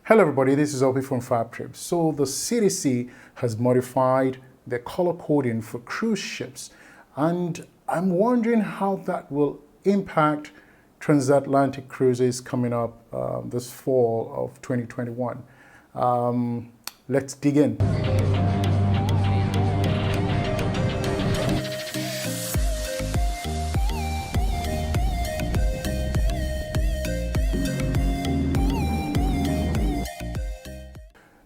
Hello everybody, this is Obi from FabTrip. So the CDC has modified their color coding for cruise ships, and I'm wondering how that will impact transatlantic cruises coming up this fall of 2021. Let's dig in.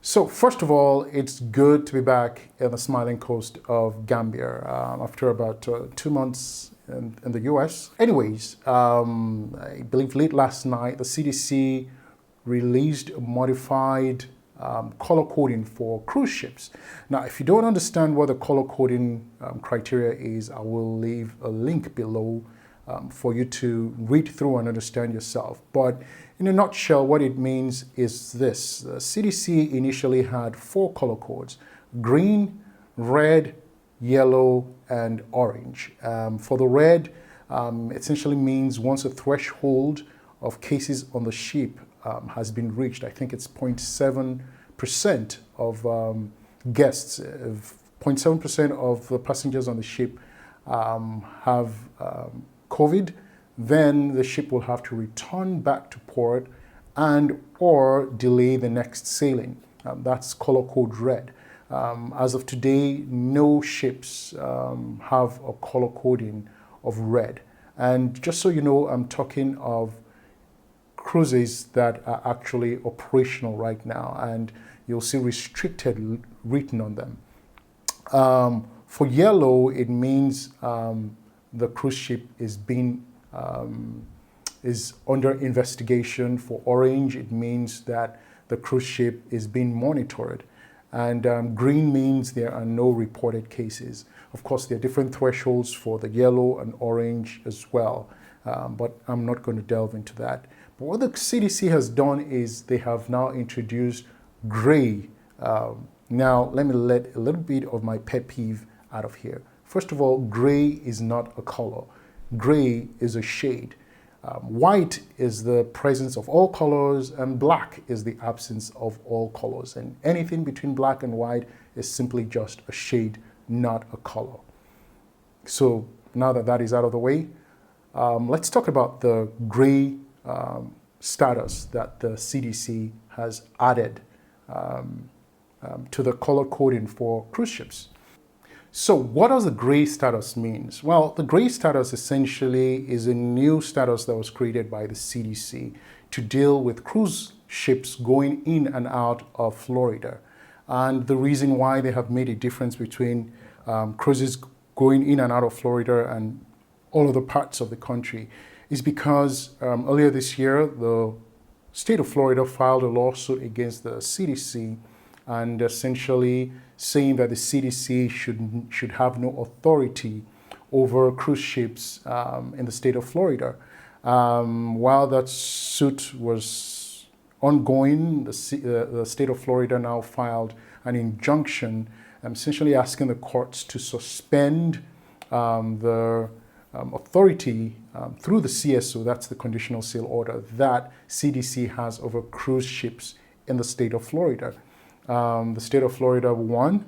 So first of all, it's good to be back in the smiling coast of Gambia after about 2 months in the US. Anyways, I believe late last night, the CDC released a modified color coding for cruise ships. Now, if you don't understand what the color coding criteria is, I will leave a link below for you to read through and understand yourself. But in a nutshell, what it means is this. The CDC initially had 4 color codes: green, red, yellow, and orange. For the red, essentially means once a threshold of cases on the ship has been reached. I think it's 0.7% of guests, 0.7% of the passengers on the ship have COVID, then the ship will have to return back to port and or delay the next sailing. That's color code red. As of today, no ships have a color coding of red. And just so you know, I'm talking of cruises that are actually operational right now, and you'll see restricted written on them. For yellow, it means the cruise ship is under investigation. For orange, it means that the cruise ship is being monitored. And green means there are no reported cases. Of course, there are different thresholds for the yellow and orange as well, but I'm not going to delve into that. But what the CDC has done is they have now introduced gray. Now, let me let a little bit of my pet peeve out of here. First of all, gray is not a color. Gray is a shade. White is the presence of all colors, and black is the absence of all colors. And anything between black and white is simply just a shade, not a color. So now that that is out of the way, let's talk about the gray status that the CDC has added to the color coding for cruise ships. So what does the gray status mean? Well, the gray status essentially is a new status that was created by the CDC to deal with cruise ships going in and out of Florida. And the reason why they have made a difference between cruises going in and out of Florida and all other parts of the country is because earlier this year, the state of Florida filed a lawsuit against the CDC and essentially saying that the CDC should have no authority over cruise ships in the state of Florida. While that suit was ongoing, the state of Florida now filed an injunction essentially asking the courts to suspend the authority through the CSO, that's the conditional sale order, that CDC has over cruise ships in the state of Florida. The state of Florida won,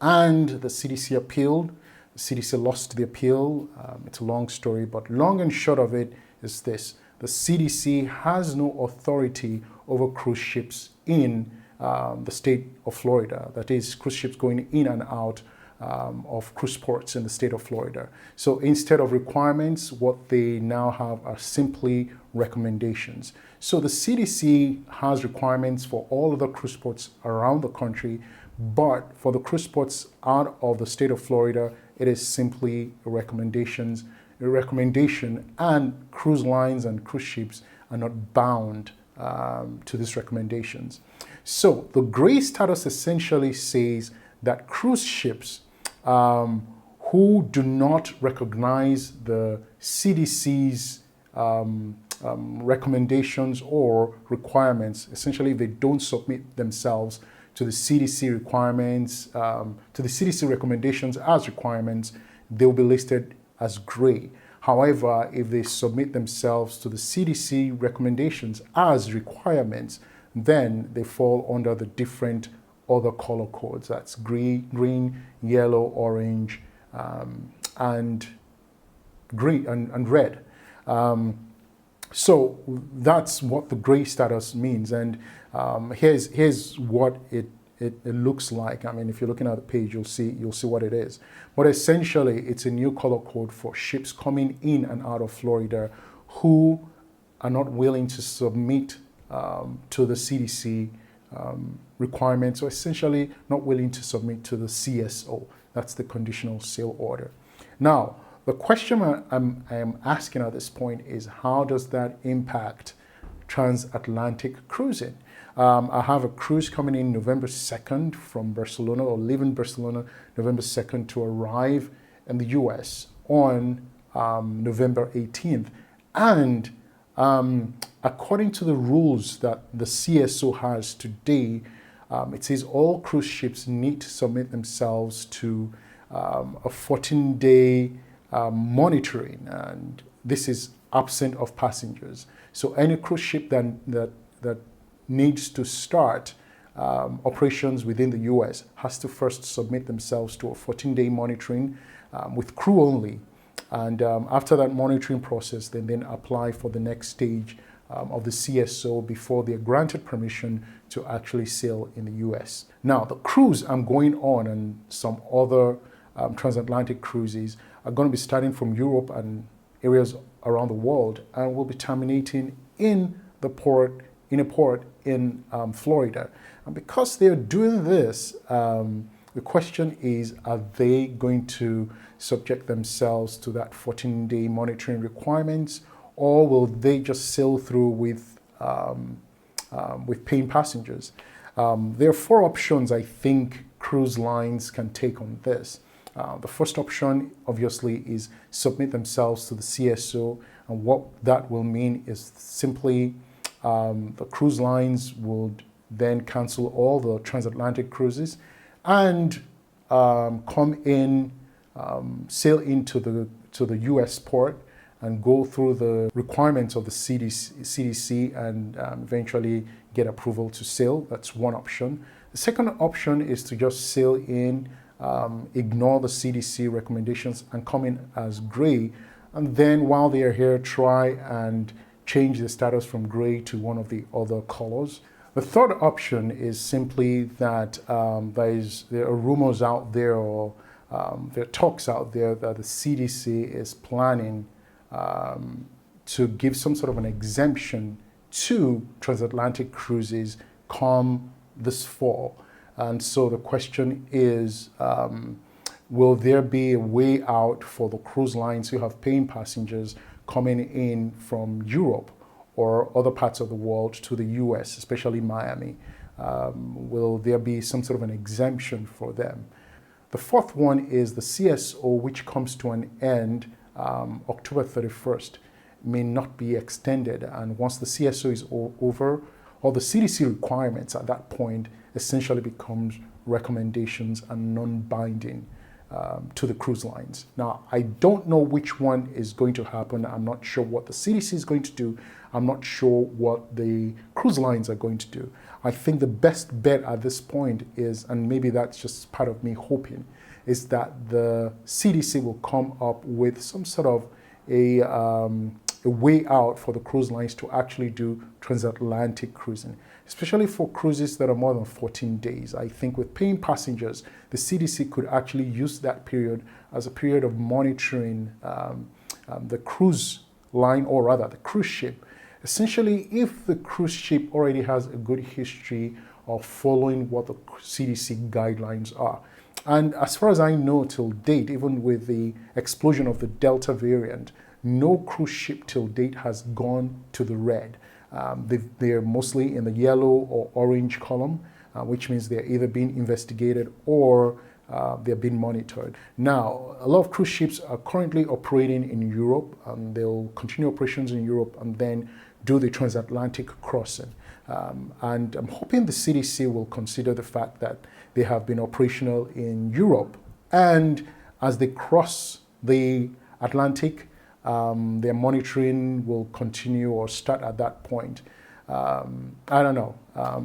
and the CDC appealed. The CDC lost the appeal. It's a long story, but long and short of it is this. The CDC has no authority over cruise ships in the state of Florida. That is, cruise ships going in and out of cruise ports in the state of Florida. So instead of requirements, what they now have are simply recommendations. So the CDC has requirements for all of the cruise ports around the country, but for the cruise ports out of the state of Florida, it is simply a recommendation, and cruise lines and cruise ships are not bound to these recommendations. So the gray status essentially says that cruise ships who do not recognize the CDC's recommendations or requirements, essentially if they don't submit themselves to the CDC requirements, to the CDC recommendations as requirements, they'll be listed as gray. However, if they submit themselves to the CDC recommendations as requirements, then they fall under the different other color codes. That's green, yellow, orange, and green and red. So that's what the gray status means. And here's what it looks like. I mean, if you're looking at the page, you'll see what it is. But essentially, it's a new color code for ships coming in and out of Florida who are not willing to submit to the CDC requirements, or essentially not willing to submit to the CSO. That's the conditional sail order. Now, the question I am asking at this point is, how does that impact transatlantic cruising? I have a cruise coming in November 2nd from Barcelona, or leaving Barcelona November 2nd to arrive in the US on November 18th. And according to the rules that the CSO has today, it says all cruise ships need to submit themselves to a 14-day monitoring, and this is absent of passengers. So any cruise ship that needs to start operations within the US has to first submit themselves to a 14-day monitoring with crew only. And after that monitoring process, they then apply for the next stage of the CSO before they're granted permission to actually sail in the US. Now, the cruise I'm going on and some other transatlantic cruises are going to be starting from Europe and areas around the world, and will be terminating in a port in Florida. And because they're doing this, the question is, are they going to subject themselves to that 14-day monitoring requirements, or will they just sail through with paying passengers? There are four options I think cruise lines can take on this. The first option, obviously, is submit themselves to the CSO, and what that will mean is simply the cruise lines would then cancel all the transatlantic cruises and come in, sail into the US port and go through the requirements of the CDC and eventually get approval to sail. That's one option. The second option is to just sail in, ignore the CDC recommendations and come in as gray, and then while they are here, try and change the status from gray to one of the other colors. The third option is simply that there are rumors out there, or there are talks out there that the CDC is planning to give some sort of an exemption to transatlantic cruises come this fall. And so the question is, will there be a way out for the cruise lines who have paying passengers coming in from Europe or other parts of the world to the US, especially Miami? Will there be some sort of an exemption for them? The fourth one is the CSO, which comes to an end October 31st, may not be extended. And once the CSO is over, all the CDC requirements at that point essentially becomes recommendations and non-binding to the cruise lines. Now, I don't know which one is going to happen. I'm not sure what the CDC is going to do. I'm not sure what the cruise lines are going to do. I think the best bet at this point is, and maybe that's just part of me hoping, is that the CDC will come up with some sort of a way out for the cruise lines to actually do transatlantic cruising, especially for cruises that are more than 14 days. I think with paying passengers, the CDC could actually use that period as a period of monitoring the cruise line, or rather the cruise ship. Essentially, if the cruise ship already has a good history of following what the CDC guidelines are. And as far as I know till date, even with the explosion of the Delta variant, no cruise ship till date has gone to the red. They're mostly in the yellow or orange column, which means they're either being investigated or they're being monitored. Now, a lot of cruise ships are currently operating in Europe, and they'll continue operations in Europe and then do the transatlantic crossing. And I'm hoping the CDC will consider the fact that they have been operational in Europe, and as they cross the Atlantic, their monitoring will continue or start at that point. I don't know.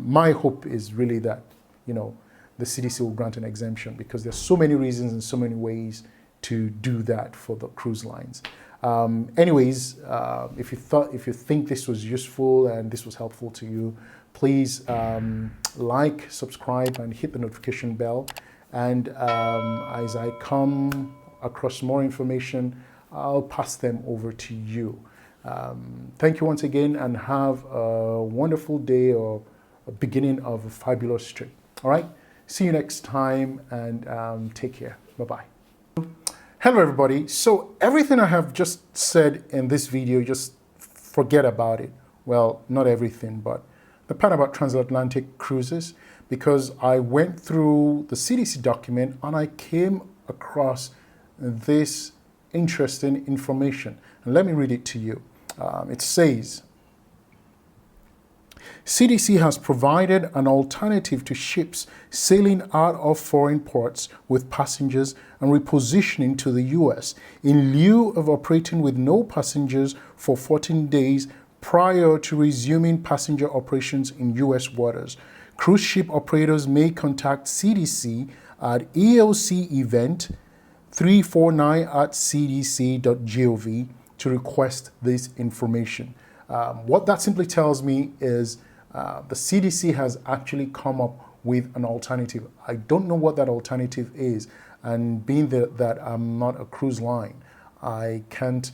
My hope is really that, the CDC will grant an exemption, because there's so many reasons and so many ways to do that for the cruise lines. Anyways, if you think this was useful and this was helpful to you, please like, subscribe, and hit the notification bell. And as I come across more information, I'll pass them over to you. Thank you once again, and have a wonderful day, or a beginning of a fabulous trip. All right, see you next time, and take care. Bye-bye. Hello, everybody. So everything I have just said in this video, just forget about it. Well, not everything, but the part about transatlantic cruises, because I went through the CDC document and I came across this interesting information. And let me read it to you. It says, CDC has provided an alternative to ships sailing out of foreign ports with passengers and repositioning to the U.S. in lieu of operating with no passengers for 14 days prior to resuming passenger operations in U.S. waters. Cruise ship operators may contact CDC at EOC event 349@cdc.gov to request this information. What that simply tells me is the CDC has actually come up with an alternative. I don't know what that alternative is, and being that I'm not a cruise line, I can't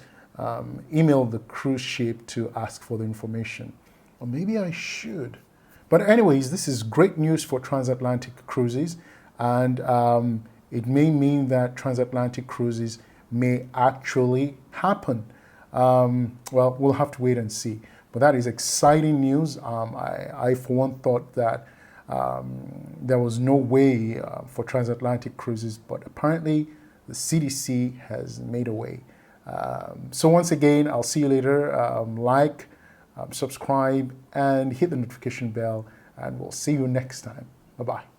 email the cruise ship to ask for the information. Or maybe I should. But anyways, this is great news for transatlantic cruises, and it may mean that transatlantic cruises may actually happen. Well, we'll have to wait and see. But that is exciting news. I for one, thought that there was no way for transatlantic cruises, but apparently the CDC has made a way. So once again, I'll see you later. Like, subscribe, and hit the notification bell, and we'll see you next time. Bye-bye.